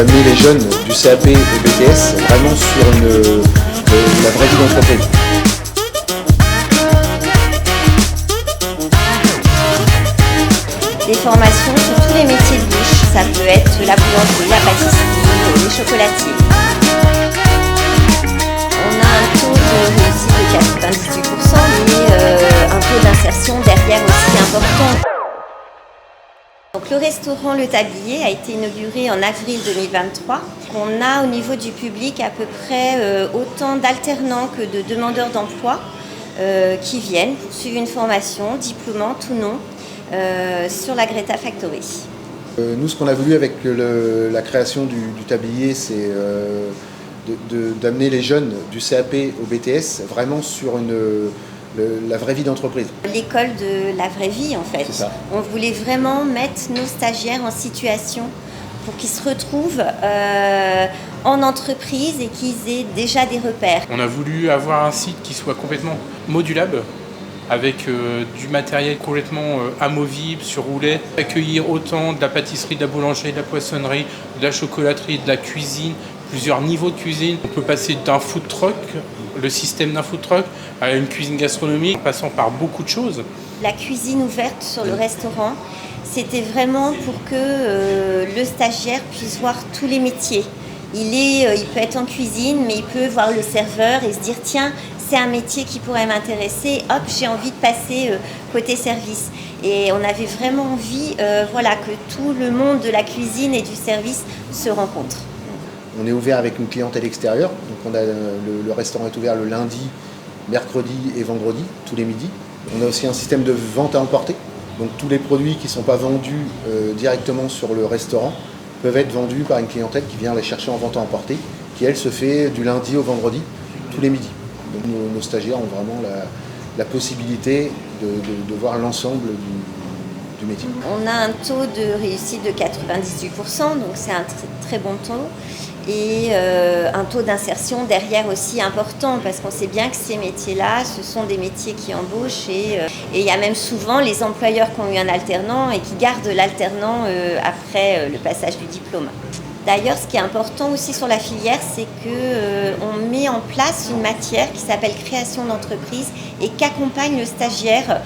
d'amener les jeunes du CAP au BTS vraiment sur la vraie vie d'entreprise. Des formations sur tous les métiers de bouche, ça peut être la boulangerie, la pâtisserie, les chocolatiers. On a un taux de réussite de 98%, mais un taux d'insertion derrière aussi important. Donc, le restaurant Le Tablier a été inauguré en avril 2023. On a au niveau du public à peu près autant d'alternants que de demandeurs d'emploi qui viennent pour suivre une formation, diplômante ou non, sur la Greta Factory. Nous, ce qu'on a voulu avec la création du tablier, c'est d'amener les jeunes du CAP au BTS vraiment sur la vraie vie d'entreprise. L'école de la vraie vie, en fait. C'est ça. On voulait vraiment mettre nos stagiaires en situation pour qu'ils se retrouvent en entreprise et qu'ils aient déjà des repères. On a voulu avoir un site qui soit complètement modulable, avec du matériel complètement amovible, sur roulette, accueillir autant de la pâtisserie, de la boulangerie, de la poissonnerie, de la chocolaterie, de la cuisine, plusieurs niveaux de cuisine. On peut passer d'un food truck, le système d'un food truck, à une cuisine gastronomique, en passant par beaucoup de choses. La cuisine ouverte sur le restaurant, c'était vraiment pour que le stagiaire puisse voir tous les métiers. Il peut être en cuisine, mais il peut voir le serveur et se dire tiens, c'est un métier qui pourrait m'intéresser, hop, j'ai envie de passer côté service. Et on avait vraiment envie que tout le monde de la cuisine et du service se rencontre. On est ouvert avec une clientèle extérieure, donc le restaurant est ouvert le lundi, mercredi et vendredi, tous les midis. On a aussi un système de vente à emporter, donc tous les produits qui ne sont pas vendus directement sur le restaurant peuvent être vendus par une clientèle qui vient les chercher en vente à emporter, qui elle se fait du lundi au vendredi, tous les midis. Donc nos stagiaires ont vraiment la possibilité de voir l'ensemble du métier. On a un taux de réussite de 98%, donc c'est un très bon taux. Et un taux d'insertion derrière aussi important, parce qu'on sait bien que ces métiers-là, ce sont des métiers qui embauchent et il y a même souvent les employeurs qui ont eu un alternant et qui gardent l'alternant après le passage du diplôme. D'ailleurs, ce qui est important aussi sur la filière, c'est qu'on met en place une matière qui s'appelle création d'entreprise et qu'accompagne le stagiaire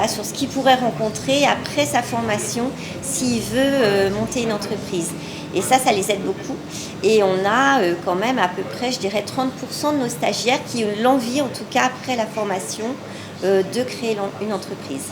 sur ce qu'il pourrait rencontrer après sa formation s'il veut monter une entreprise. Et ça les aide beaucoup. Et on a quand même à peu près, je dirais, 30% de nos stagiaires qui ont l'envie, en tout cas après la formation, de créer une entreprise.